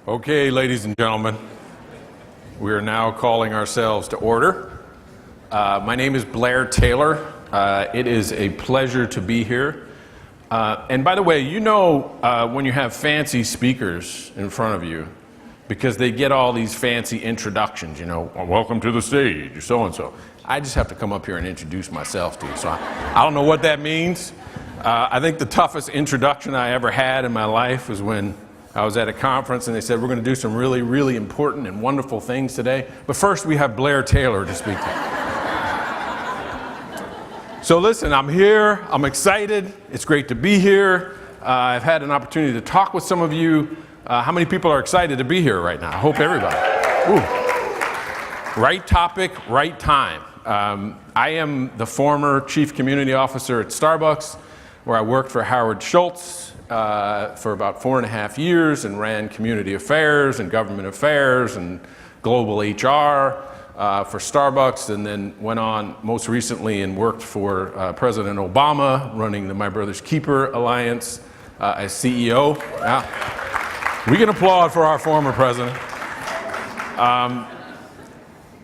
Okay, ladies and gentlemen, we are now calling ourselves to order. My name is Blair Taylor. It is a pleasure to be here. And by the way, you know when you have fancy speakers in front of you, because they get all these fancy introductions, you know, welcome to the stage, so-and-so. I just have to come up here and introduce myself to you. So I don't know what that means. I think the toughest introduction I ever had in my life was when I was at a conference and they said, we're going to do some really, really important and wonderful things today. But first we have Blair Taylor to speak to. So listen, I'm here. I'm excited. It's great to be here. I've had an opportunity to talk with some of you. How many people are excited to be here right now? I hope everybody. Ooh. Right topic, right time. I am the former chief community officer at Starbucks, where I worked for Howard Schultz for about 4.5 years and ran community affairs and government affairs and global HR for Starbucks, and then went on most recently and worked for President Obama, running the My Brother's Keeper Alliance as CEO. We can applaud for our former president.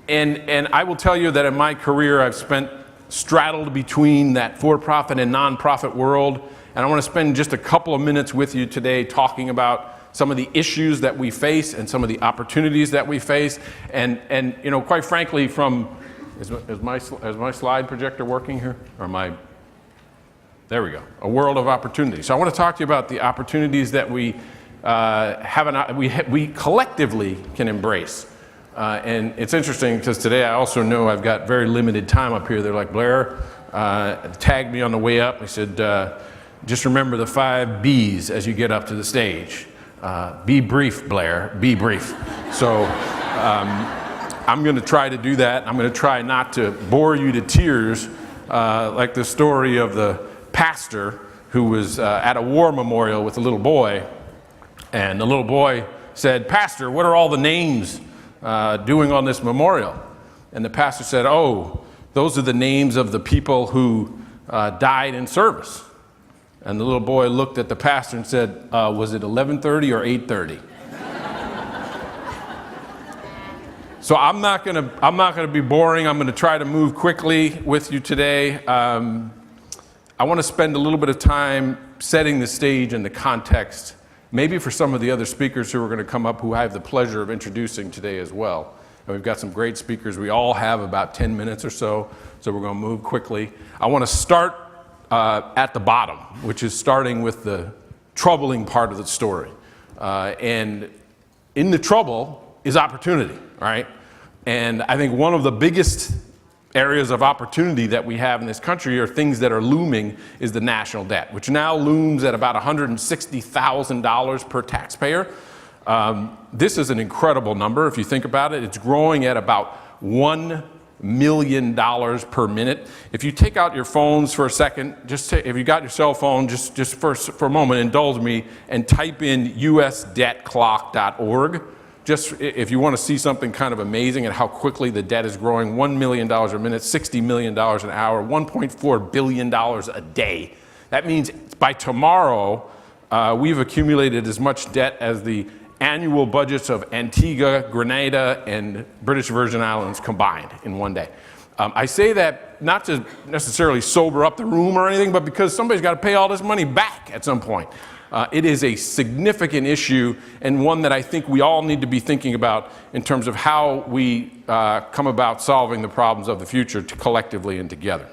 And I will tell you that in my career I've straddled between that for-profit and nonprofit world. And I want to spend just a couple of minutes with you today talking about some of the issues that we face and some of the opportunities that we face. And you know, quite frankly, is my slide projector working here? Or there we go, a world of opportunity. So I want to talk to you about the opportunities that we we collectively can embrace. And it's interesting because today I also know I've got very limited time up here. They're like, Blair tagged me on the way up. He said, just remember the 5 B's as you get up to the stage. Be brief, Blair, be brief. So I'm going to try to do that. I'm going to try not to bore you to tears like the story of the pastor who was at a war memorial with a little boy. And the little boy said, Pastor, what are all the names doing on this memorial? And the pastor said, oh, those are the names of the people who died in service. And the little boy looked at the pastor and said, was it 11:30 or 8:30? So I'm not gonna be boring. I'm gonna try to move quickly with you today. I want to spend a little bit of time setting the stage and the context, maybe for some of the other speakers who are going to come up, who I have the pleasure of introducing today as well. And we've got some great speakers. We all have about 10 minutes or so we're going to move quickly. I want to start at the bottom, which is starting with the troubling part of the story. And in the trouble is opportunity, right? And I think one of the biggest areas of opportunity that we have in this country, or things that are looming, is the national debt, which now looms at about $160,000 per taxpayer. This is an incredible number if you think about it. It's growing at about $1 million per minute. If you take out your phones for a second, if you got your cell phone, just for a moment, indulge me and type in usdebtclock.org. Just if you want to see something kind of amazing and how quickly the debt is growing, $1 million a minute, $60 million an hour, $1.4 billion a day. That means by tomorrow, we've accumulated as much debt as the annual budgets of Antigua, Grenada, and British Virgin Islands combined in one day. I say that not to necessarily sober up the room or anything, but because somebody's got to pay all this money back at some point. It is a significant issue, and one that I think we all need to be thinking about in terms of how we come about solving the problems of the future collectively and together.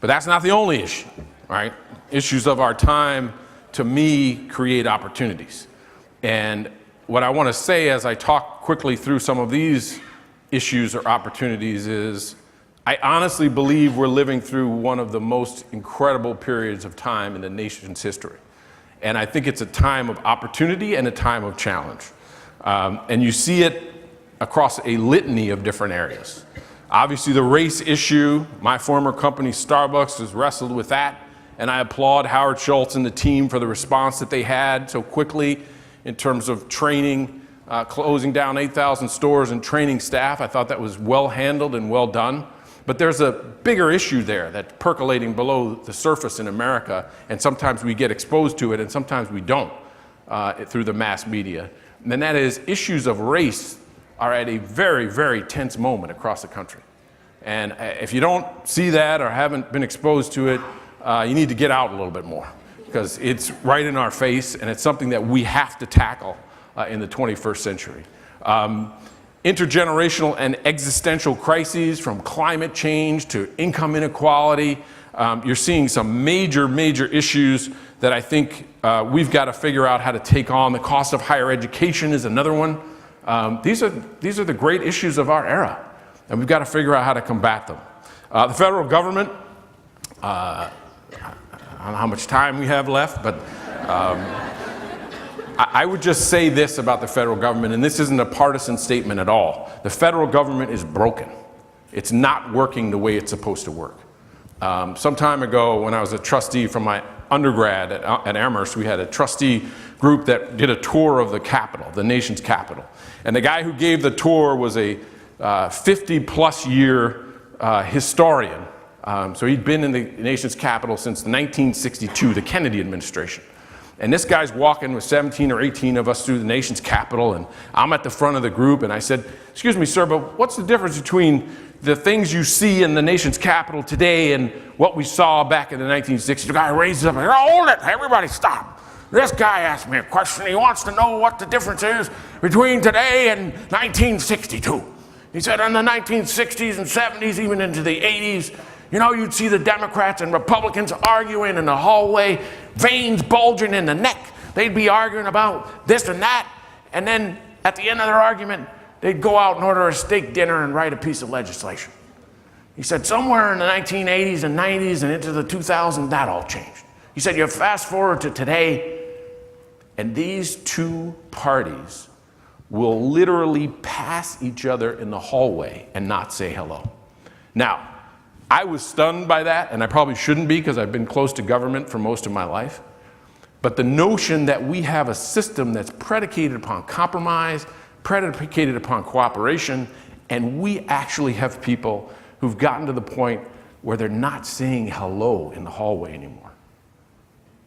But that's not the only issue, right? Issues of our time, to me, create opportunities. And what I want to say as I talk quickly through some of these issues or opportunities is, I honestly believe we're living through one of the most incredible periods of time in the nation's history. And I think it's a time of opportunity and a time of challenge. And you see it across a litany of different areas. Obviously, the race issue, my former company, Starbucks, has wrestled with that. And I applaud Howard Schultz and the team for the response that they had so quickly in terms of training, closing down 8,000 stores and training staff. I thought that was well handled and well done. But there's a bigger issue there that's percolating below the surface in America, and sometimes we get exposed to it and sometimes we don't. through the mass media. And that is, issues of race are at a very, very tense moment across the country. And if you don't see that or haven't been exposed to it, you need to get out a little bit more, because it's right in our face, and it's something that we have to tackle in the 21st century. Intergenerational and existential crises, from climate change to income inequality. You're seeing some major, major issues that I think we've got to figure out how to take on. The cost of higher education is another one. These are the great issues of our era, and we've got to figure out how to combat them. The federal government, I don't know how much time we have left, but I would just say this about the federal government, and this isn't a partisan statement at all. The federal government is broken. It's not working the way it's supposed to work. Some time ago, when I was a trustee from my undergrad at Amherst, we had a trustee group that did a tour of the Capitol, the nation's Capitol. And the guy who gave the tour was a 50-plus year historian. So he'd been in the nation's Capitol since 1962, the Kennedy administration. And this guy's walking with 17 or 18 of us through the nation's Capitol, and I'm at the front of the group, and I said, "Excuse me, sir, but what's the difference between the things you see in the nation's Capitol today and what we saw back in the 1960s?" The guy raises up and says, "Hold it, everybody stop. This guy asked me a question. He wants to know what the difference is between today and 1962. He said in the 1960s and 70s, even into the 80s, you know, you'd see the Democrats and Republicans arguing in the hallway, veins bulging in the neck. They'd be arguing about this and that, and then at the end of their argument, they'd go out and order a steak dinner and write a piece of legislation." He said somewhere in the 1980s and 90s and into the 2000s, that all changed. He said you fast forward to today, and these two parties will literally pass each other in the hallway and not say hello. Now, I was stunned by that, and I probably shouldn't be, because I've been close to government for most of my life. But the notion that we have a system that's predicated upon compromise, predicated upon cooperation, and we actually have people who've gotten to the point where they're not saying hello in the hallway anymore.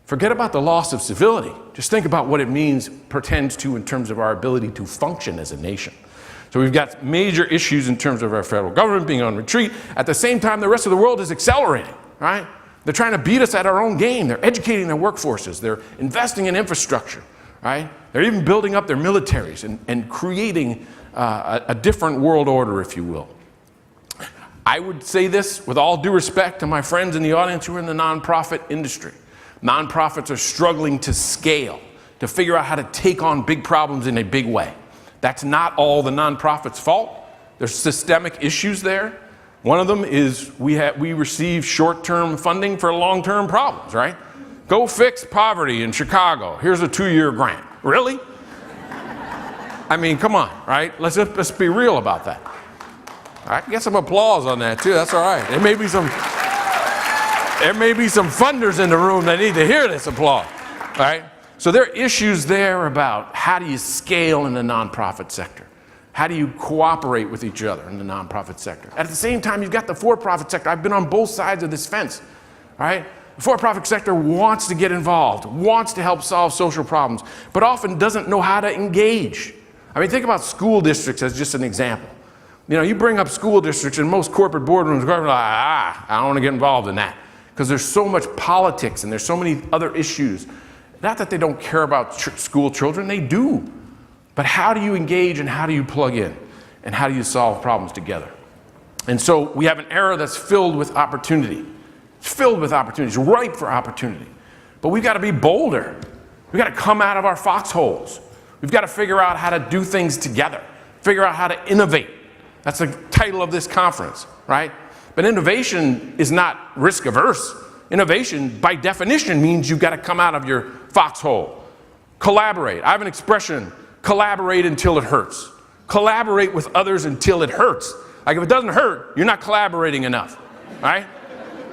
Forget about the loss of civility. Just think about what it means, portends to, in terms of our ability to function as a nation. So we've got major issues in terms of our federal government being on retreat. At the same time, the rest of the world is accelerating, right? They're trying to beat us at our own game. They're educating their workforces. They're investing in infrastructure, right? They're even building up their militaries and creating a different world order, if you will. I would say this with all due respect to my friends in the audience who are in the nonprofit industry. Nonprofits are struggling to scale, to figure out how to take on big problems in a big way. That's not all the nonprofits' fault. There's systemic issues there. One of them is we receive short-term funding for long-term problems, right? Go fix poverty in Chicago. Here's a 2-year grant. Really? I mean, come on, right? Let's be real about that. I can get some applause on that too. That's all right. There may be some funders in the room that need to hear this applause, right? So there are issues there about how do you scale in the nonprofit sector? How do you cooperate with each other in the nonprofit sector? At the same time, you've got the for-profit sector. I've been on both sides of this fence, right? The for-profit sector wants to get involved, wants to help solve social problems, but often doesn't know how to engage. I mean, think about school districts as just an example. You know, you bring up school districts in most corporate boardrooms, like, I don't want to get involved in that, because there's so much politics and there's so many other issues. Not that they don't care about school children, they do. But how do you engage and how do you plug in? And how do you solve problems together? And so we have an era that's filled with opportunity. It's filled with opportunities, ripe for opportunity. But we've got to be bolder. We've got to come out of our foxholes. We've got to figure out how to do things together. Figure out how to innovate. That's the title of this conference, right? But innovation is not risk averse. Innovation, by definition, means you've got to come out of your foxhole. Collaborate. I have an expression, collaborate until it hurts. Collaborate with others until it hurts. Like if it doesn't hurt, you're not collaborating enough, right?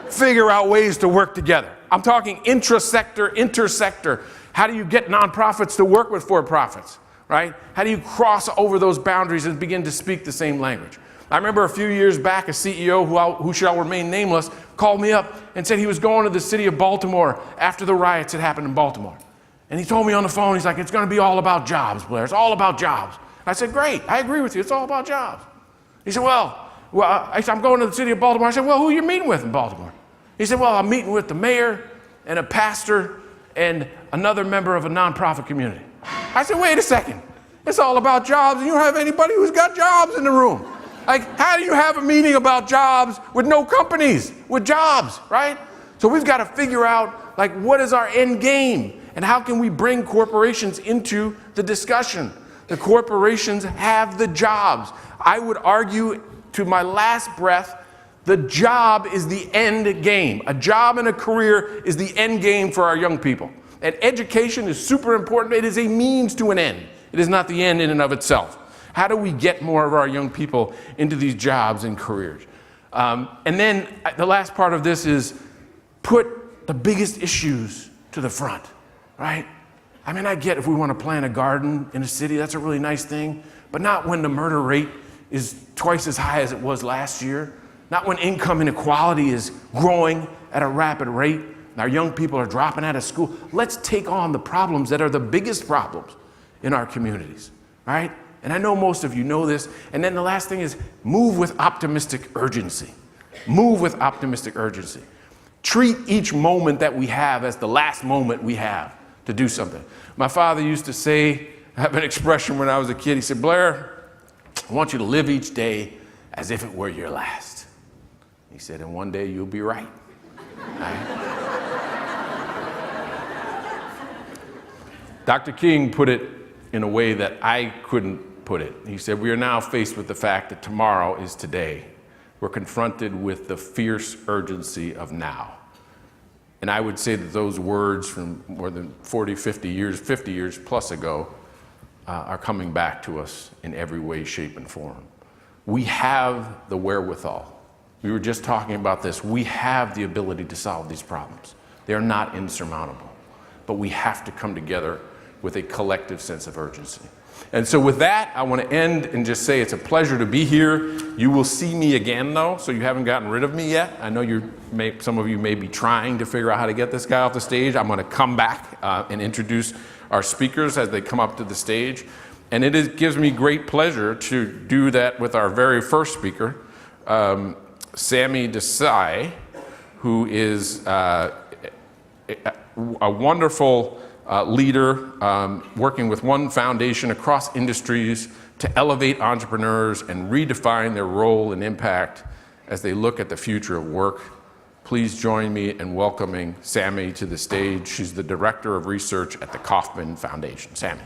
Figure out ways to work together. I'm talking intrasector, intersector. How do you get nonprofits to work with for-profits, right? How do you cross over those boundaries and begin to speak the same language? I remember a few years back, a CEO who shall remain nameless called me up and said he was going to the city of Baltimore after the riots had happened in Baltimore. And he told me on the phone, he's like, it's going to be all about jobs, Blair. It's all about jobs. I said, great, I agree with you. It's all about jobs. He said, I said, I'm going to the city of Baltimore. I said, well, who are you meeting with in Baltimore? He said, well, I'm meeting with the mayor and a pastor and another member of a nonprofit community. I said, wait a second. It's all about jobs, and you don't have anybody who's got jobs in the room. Like, how do you have a meeting about jobs with no companies with jobs, right? So we've got to figure out, like, what is our end game, and how can we bring corporations into the discussion? The corporations have the jobs. I would argue to my last breath, the job is the end game. A job and a career is the end game for our young people. And education is super important. It is a means to an end. It is not the end in and of itself. How do we get more of our young people into these jobs and careers? And then the last part of this is put the biggest issues to the front, right? I mean, I get if we want to plant a garden in a city, that's a really nice thing, but not when the murder rate is twice as high as it was last year, not when income inequality is growing at a rapid rate, and our young people are dropping out of school. Let's take on the problems that are the biggest problems in our communities, right? And I know most of you know this. And then the last thing is move with optimistic urgency. Move with optimistic urgency. Treat each moment that we have as the last moment we have to do something. My father used to say, have an expression when I was a kid, he said, Blair, I want you to live each day as if it were your last. He said, and one day you'll be right. Dr. King put it in a way that I couldn't put it. He said, we are now faced with the fact that tomorrow is today. We're confronted with the fierce urgency of now. And I would say that those words from more than 40, 50 years plus ago, are coming back to us in every way, shape, and form. We have the wherewithal. We were just talking about this. We have the ability to solve these problems. They are not insurmountable. But we have to come together with a collective sense of urgency. And so with that, I want to end and just say it's a pleasure to be here. You will see me again, though, so you haven't gotten rid of me yet. I know some of you may be trying to figure out how to get this guy off the stage. I'm going to come back and introduce our speakers as they come up to the stage. And it gives me great pleasure to do that with our very first speaker, Sami Desai, who is a wonderful leader working with one foundation across industries to elevate entrepreneurs and redefine their role and impact as they look at the future of work. Please join me in welcoming Sami to the stage. She's the Director of Research at the Kauffman Foundation. Sami.